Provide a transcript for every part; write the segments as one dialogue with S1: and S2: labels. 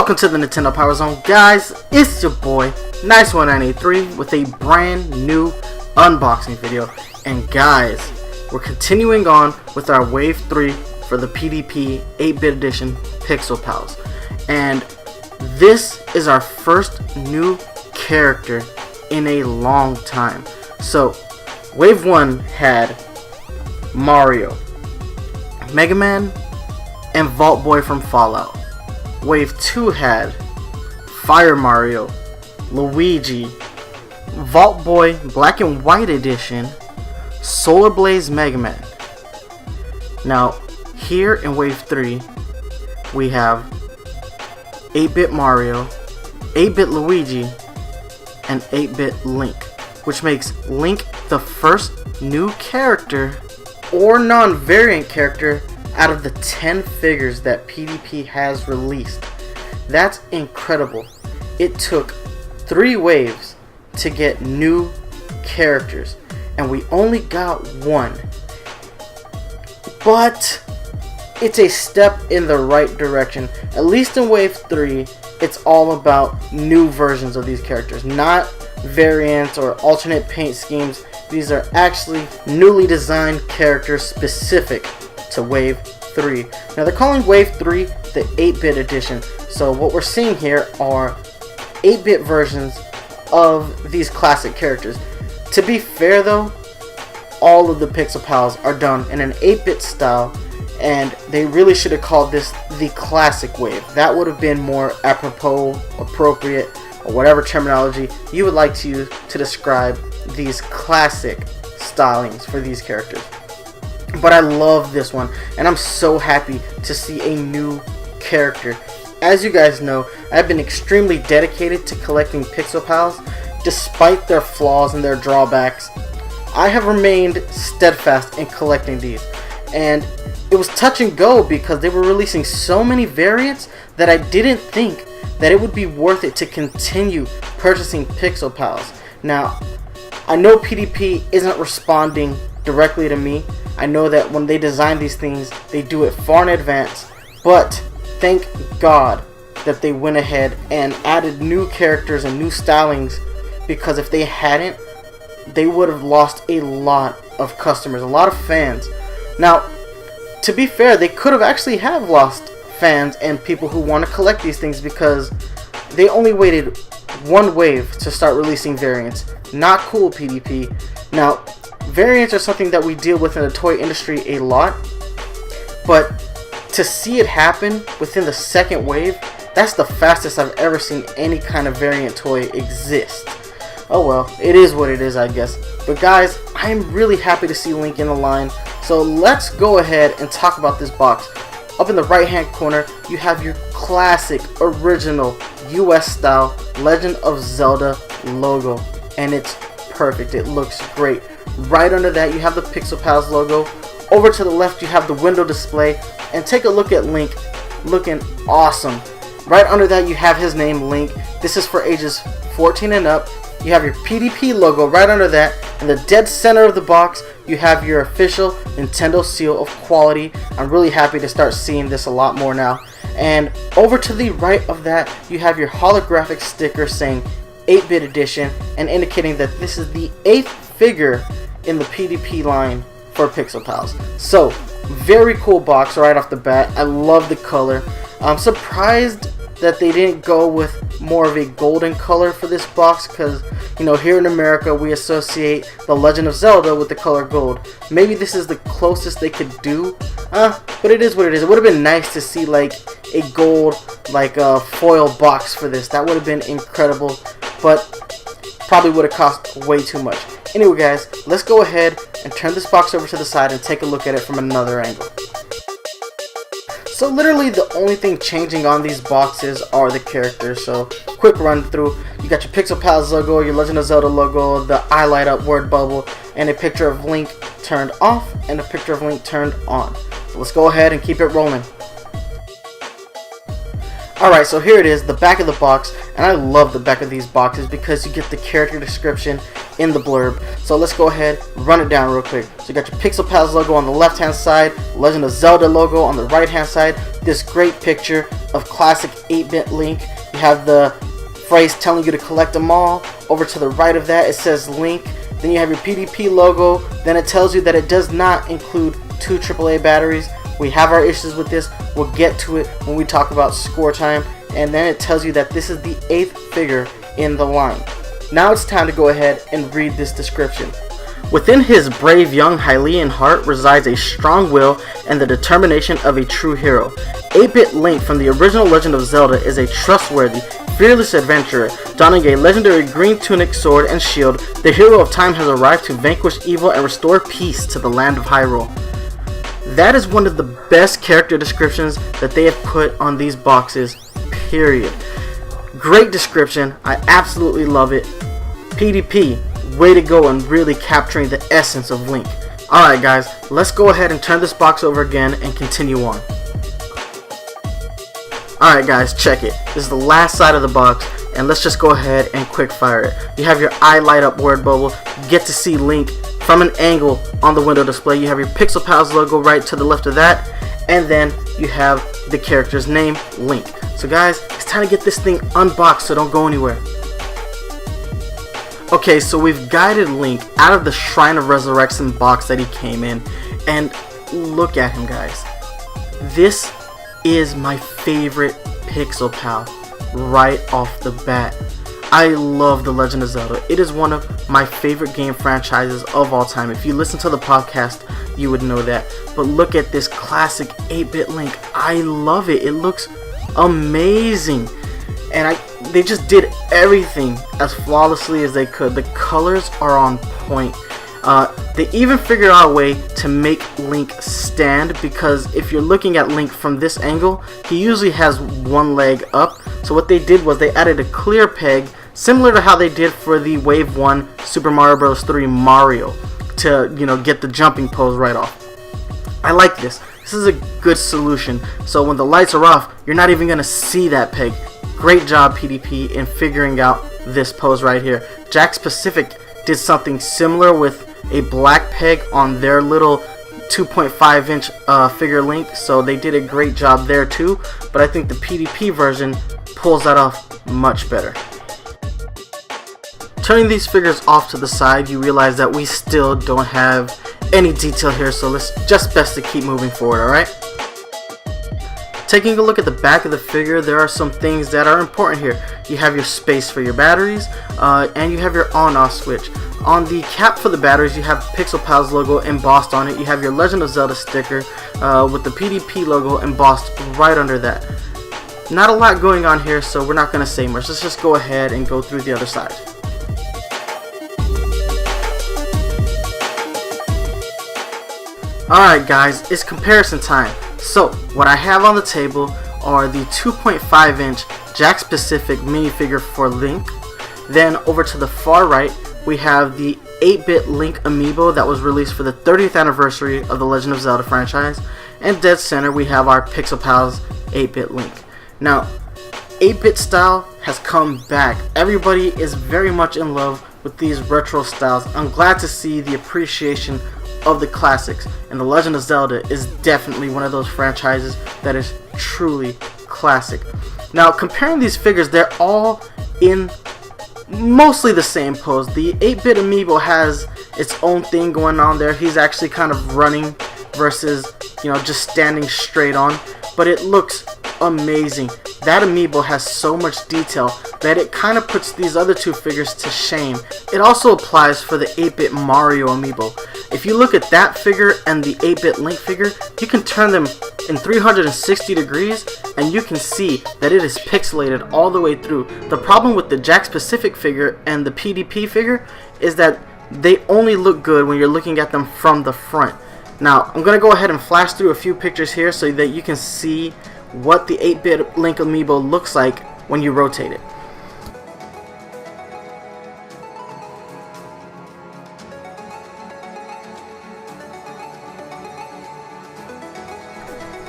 S1: Welcome to the Nintendo PowerZone Guys. It's your boy Nice1983 with a brand new unboxing video. And guys, we're continuing on with our Wave 3 for the PDP 8-bit edition Pixel Pals. And this is our first new character in a long time. So Wave 1 had Mario, Mega Man, and Vault Boy from Fallout. Wave 2 had Fire Mario, Luigi, Vault Boy Black and White Edition, Solar Blaze Mega Man. Now, here in Wave 3, we have 8-bit Mario, 8-bit Luigi, and 8-bit Link, which makes Link the first new character or non-variant character out of the 10 figures that PDP has released. That's incredible. It took 3 waves to get new characters, and we only got 1. But it's a step in the right direction. At least in Wave 3, it's all about new versions of these characters, not variants or alternate paint schemes. These are actually newly designed characters specific to Wave 3. Now they're calling Wave 3 the 8-bit edition. So what we're seeing here are 8-bit versions of these classic characters. To be fair though, all of the Pixel Pals are done in an 8-bit style, and they really should have called this the classic wave. That would have been more apropos, appropriate, or whatever terminology you would like to use to describe these classic stylings for these characters. But I love this one, and I'm so happy to see a new character. As you guys know, I've been extremely dedicated to collecting Pixel Pals. Despite their flaws and their drawbacks, I have remained steadfast in collecting these. And it was touch and go because they were releasing so many variants that I didn't think that it would be worth it to continue purchasing Pixel Pals. Now, I know PDP isn't responding directly to me. I know that when they design these things, they do it far in advance, but thank God that they went ahead and added new characters and new stylings, because if they hadn't, they would have lost a lot of customers, a lot of fans. Now, to be fair, they could have actually lost fans and people who want to collect these things, because they only waited 1 wave to start releasing variants. Not cool, PDP. Now, variants are something that we deal with in the toy industry a lot, but to see it happen within the 2nd wave, that's the fastest I've ever seen any kind of variant toy exist. Oh well, it is what it is, I guess. But guys, I'm really happy to see Link in the line, so let's go ahead and talk about this box. Up in the right hand corner, you have your classic, original, US style Legend of Zelda logo, and it's perfect. It looks great. Right under that, you have the Pixel Pals logo. Over to the left, you have the window display, and take a look at Link, looking awesome. Right under that, you have his name, Link. This is for ages 14 and up. You have your PDP logo right under that. In the dead center of the box, you have your official Nintendo seal of quality. I'm really happy to start seeing this a lot more now. And over to the right of that, you have your holographic sticker saying 8-bit edition, and indicating that this is the 8th figure in the PDP line for Pixel Pals. So, very cool box right off the bat. I love the color. I'm surprised that they didn't go with more of a golden color for this box, because, you know, here in America we associate the Legend of Zelda with the color gold. Maybe this is the closest they could do, but it is what it is. It would have been nice to see like a gold, like a foil box for this. That would have been incredible, but probably would have cost way too much. Anyway guys, let's go ahead and turn this box over to the side and take a look at it from another angle. So literally the only thing changing on these boxes are the characters. So quick run through. You got your Pixel Pals logo, your Legend of Zelda logo, the eye light up word bubble, and a picture of Link turned off and a picture of Link turned on. So let's go ahead and keep it rolling. Alright, so here it is, the back of the box, and I love the back of these boxes because you get the character description in the blurb. So let's go ahead, run it down real quick. So you got your Pixel Pals logo on the left hand side, Legend of Zelda logo on the right hand side, this great picture of classic 8-bit Link. You have the phrase telling you to collect them all. Over to the right of that it says Link. Then you have your PDP logo, then it tells you that it does not include 2 AAA batteries. We have our issues with this, we'll get to it when we talk about score time, and then it tells you that this is the 8th figure in the line. Now it's time to go ahead and read this description. Within his brave young Hylian heart resides a strong will and the determination of a true hero. 8-bit Link from the original Legend of Zelda is a trustworthy, fearless adventurer. Donning a legendary green tunic, sword, and shield, the hero of time has arrived to vanquish evil and restore peace to the land of Hyrule. That is one of the best character descriptions that they have put on these boxes, period. Great description, I absolutely love it. PDP, way to go in really capturing the essence of Link. Alright guys, let's go ahead and turn this box over again and continue on. Alright guys, check it. This is the last side of the box, and let's just go ahead and quick fire it. You have your eye light up word bubble, you get to see Link from an angle on the window display. You have your Pixel Pals logo right to the left of that, and then you have the character's name, Link. So guys, it's time to get this thing unboxed, so don't go anywhere. Okay, so we've guided Link out of the Shrine of Resurrection box that he came in, and look at him guys. This is my favorite Pixel Pal right off the bat. I love The Legend of Zelda. It is one of my favorite game franchises of all time. If you listen to the podcast, you would know that. But look at this classic 8-bit Link. I love it. It looks amazing. And they just did everything as flawlessly as they could. The colors are on point. They even figured out a way to make Link stand, because if you're looking at Link from this angle, he usually has one leg up. So what they did was they added a clear peg, similar to how they did for the Wave 1 Super Mario Bros. 3 Mario, to get the jumping pose right off. I like this. This is a good solution. So when the lights are off, you're not even going to see that peg. Great job PDP in figuring out this pose right here. Jakks Pacific did something similar with a black peg on their little 2.5 inch figure Link, so they did a great job there too, but I think the PDP version pulls that off much better. Turning these figures off to the side, you realize that we still don't have any detail here, so it's just best to keep moving forward, alright? Taking a look at the back of the figure, there are some things that are important here. You have your space for your batteries, and you have your on-off switch. On the cap for the batteries, you have Pixel Pals logo embossed on it. You have your Legend of Zelda sticker with the PDP logo embossed right under that. Not a lot going on here, so we're not going to say much. Let's just go ahead and go through the other side. Alright guys, it's comparison time. So, what I have on the table are the 2.5 inch Jakks Pacific minifigure for Link. Then over to the far right, we have the 8-bit Link amiibo that was released for the 30th anniversary of the Legend of Zelda franchise. And dead center, we have our Pixel Pals 8-bit Link. Now, 8-bit style has come back. Everybody is very much in love with these retro styles. I'm glad to see the appreciation of the classics, and The Legend of Zelda is definitely one of those franchises that is truly classic. Now, comparing these figures, they're all in mostly the same pose. The 8-bit amiibo has its own thing going on there. He's actually kind of running versus just standing straight on, but it looks amazing. That amiibo has so much detail that it kind of puts these other two figures to shame. It also applies for the 8-bit Mario amiibo. If you look at that figure and the 8-bit Link figure, you can turn them in 360 degrees and you can see that it is pixelated all the way through. The problem with the Jakks Pacific figure and the PDP figure is that they only look good when you're looking at them from the front. Now, I'm going to go ahead and flash through a few pictures here so that you can see what the 8-bit Link amiibo looks like when you rotate it.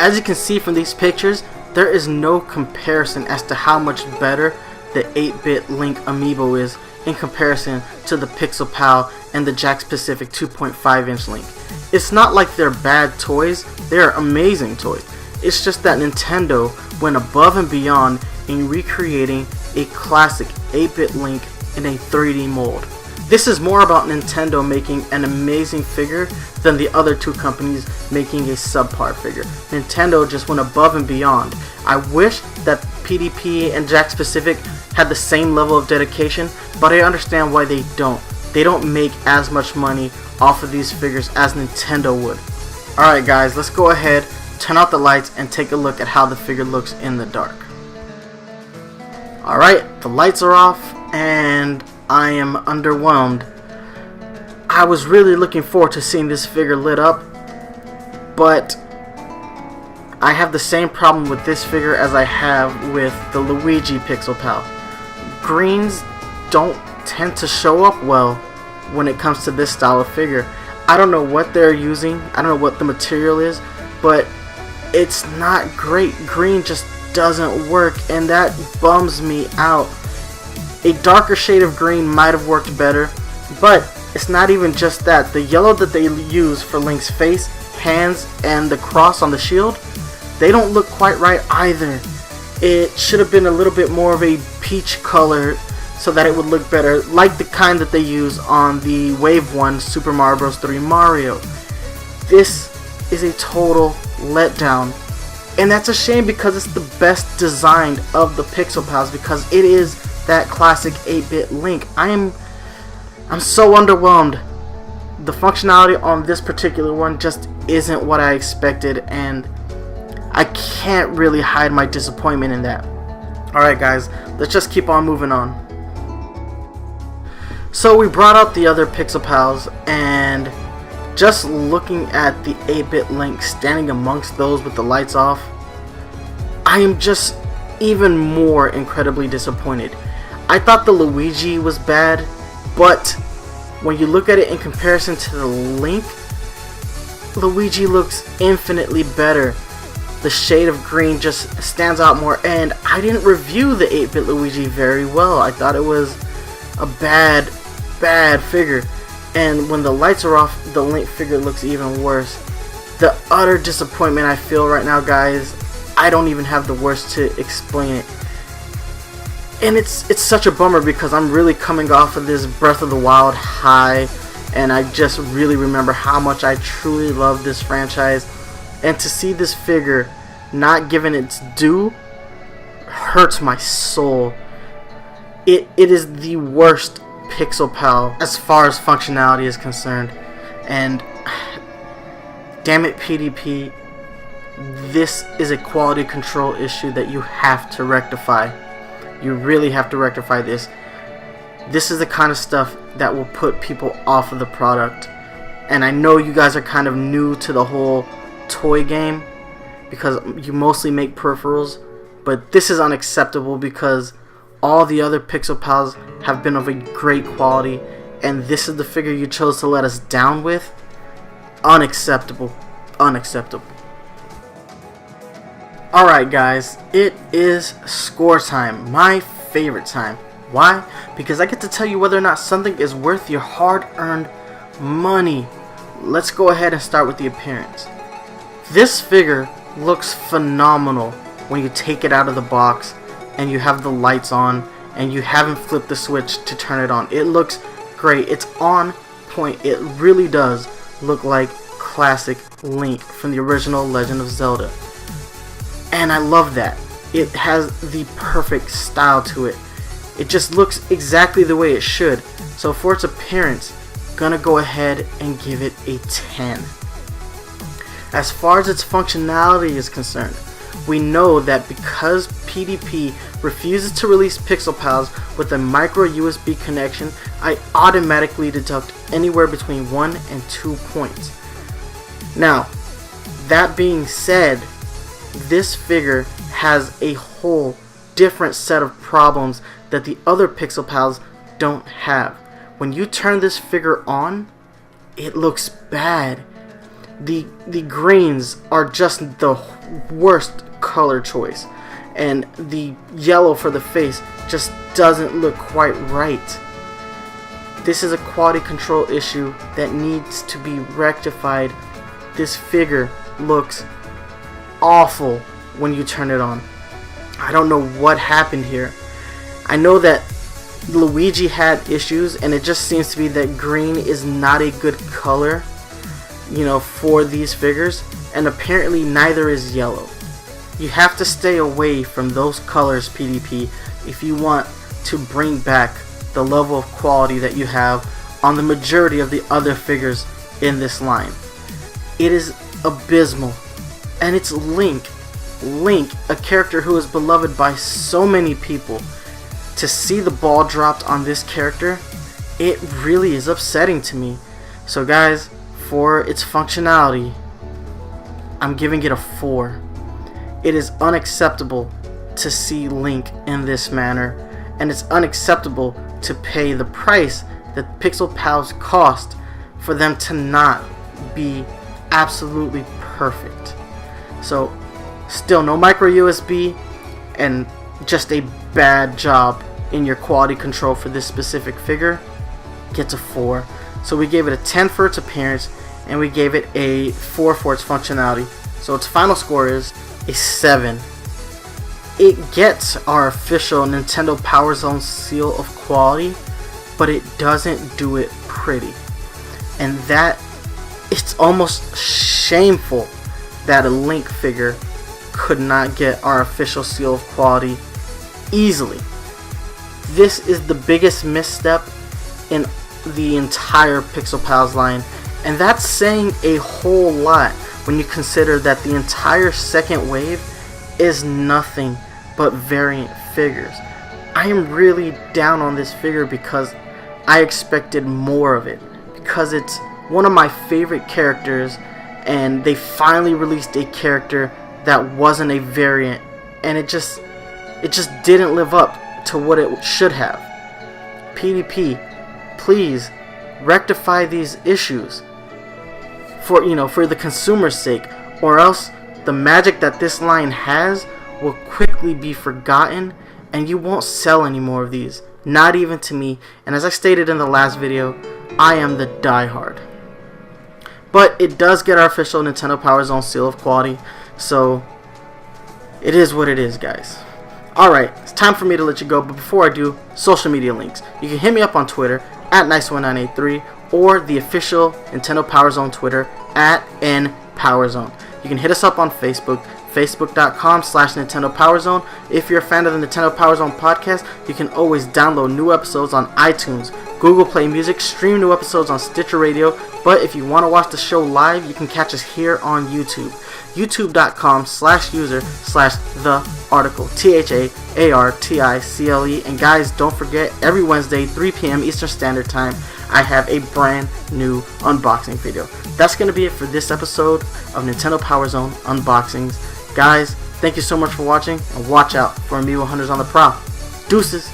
S1: As you can see from these pictures, there is no comparison as to how much better the 8-bit Link amiibo is in comparison to the Pixel Pal and the Jakks Pacific 2.5-inch Link. It's not like they're bad toys, they're amazing toys. It's just that Nintendo went above and beyond in recreating a classic 8-bit Link in a 3D mold. This is more about Nintendo making an amazing figure than the other two companies making a subpar figure. Nintendo just went above and beyond. I wish that PDP and Jakks Pacific had the same level of dedication, but I understand why they don't. They don't make as much money off of these figures as Nintendo would. Alright guys, let's go ahead, turn out the lights, and take a look at how the figure looks in the dark. Alright, the lights are off, and I am underwhelmed. I was really looking forward to seeing this figure lit up, but I have the same problem with this figure as I have with the Luigi Pixel Pal. Greens don't tend to show up well when it comes to this style of figure. I don't know what they're using, I don't know what the material is, but it's not great. Green just doesn't work, and that bums me out. A darker shade of green might have worked better, but it's not even just that. The yellow that they use for Link's face, hands, and the cross on the shield, they don't look quite right either. It should have been a little bit more of a peach color so that it would look better, like the kind that they use on the Wave 1 Super Mario Bros. 3 Mario. This is a total letdown, and that's a shame because it's the best designed of the Pixel Pals, because it is that classic 8-bit Link. I'm so underwhelmed. The functionality on this particular one just isn't what I expected, and I can't really hide my disappointment in that. Alright guys, let's just keep on moving on. So we brought out the other Pixel Pals, and just looking at the 8-bit Link standing amongst those with the lights off, I am just even more incredibly disappointed. I thought the Luigi was bad, but when you look at it in comparison to the Link, Luigi looks infinitely better. The shade of green just stands out more, and I didn't review the 8-bit Luigi very well. I thought it was a bad figure, and when the lights are off, the Link figure looks even worse. The utter disappointment I feel right now, guys, I don't even have the words to explain it. And it's such a bummer because I'm really coming off of this Breath of the Wild high, and I just really remember how much I truly love this franchise, and to see this figure not given its due hurts my soul. It is the worst Pixel Pal as far as functionality is concerned, and damn it, PDP, this is a quality control issue that you have to rectify. You really have to rectify this. This is the kind of stuff that will put people off of the product. And I know you guys are kind of new to the whole toy game because you mostly make peripherals, but this is unacceptable because all the other Pixel Pals have been of a great quality, and this is the figure you chose to let us down with. Unacceptable. Unacceptable. Alright guys, it is score time, my favorite time. Why? Because I get to tell you whether or not something is worth your hard-earned money. Let's go ahead and start with the appearance. This figure looks phenomenal when you take it out of the box and you have the lights on and you haven't flipped the switch to turn it on. It looks great. It's on point. It really does look like classic Link from the original Legend of Zelda. And I love that. It has the perfect style to it. It just looks exactly the way it should. So for its appearance, gonna go ahead and give it a 10. As far as its functionality is concerned, we know that because PDP refuses to release Pixel Pals with a micro USB connection, I automatically deduct anywhere between 1 and 2 points. Now, that being said, this figure has a whole different set of problems that the other Pixel Pals don't have. When you turn this figure on, it looks bad. The greens are just the worst color choice, and the yellow for the face just doesn't look quite right. This is a quality control issue that needs to be rectified. This figure looks awful when you turn it on. I don't know what happened here. I know that Luigi had issues, and it just seems to be that green is not a good color, for these figures, and apparently neither is yellow. You have to stay away from those colors, PDP, if you want to bring back the level of quality that you have on the majority of the other figures in this line. It is abysmal, and it's Link, a character who is beloved by so many people. To see the ball dropped on this character, it really is upsetting to me. So guys, for its functionality, I'm giving it a 4. It is unacceptable to see Link in this manner, and it's unacceptable to pay the price that Pixel Pals cost for them to not be absolutely perfect. So still no micro USB, and just a bad job in your quality control for this specific figure. Gets a 4. So we gave it a 10 for its appearance, and we gave it a 4 for its functionality. So its final score is a 7. It gets our official Nintendo PowerZone seal of quality, but it doesn't do it pretty. And that, it's almost shameful that a Link figure could not get our official seal of quality easily. This is the biggest misstep in the entire Pixel Pals line, and that's saying a whole lot when you consider that the entire second wave is nothing but variant figures. I am really down on this figure because I expected more of it, because it's one of my favorite characters, and they finally released a character that wasn't a variant, and it just didn't live up to what it should have. PDP, please rectify these issues for the consumer's sake, or else the magic that this line has will quickly be forgotten, and you won't sell any more of these, not even to me. And as I stated in the last video, I am the diehard. But it does get our official Nintendo PowerZone seal of quality, so it is what it is, guys. Alright, it's time for me to let you go, but before I do, social media links. You can hit me up on Twitter at Nice1983, or the official Nintendo PowerZone Twitter at NPowerZone. You can hit us up on Facebook, facebook.com/Nintendo PowerZone. If you're a fan of the Nintendo PowerZone podcast, you can always download new episodes on iTunes, Google Play Music, stream new episodes on Stitcher Radio, but if you want to watch the show live, you can catch us here on YouTube. youtube.com/user/thearticle, THAARTICLE. And guys, don't forget, every Wednesday 3 p.m. Eastern Standard Time, I have a brand new unboxing video. That's going to be it for this episode of Nintendo PowerZone Unboxings. Guys, thank you so much for watching, and watch out for Amiibo Hunters on the prowl. Deuces!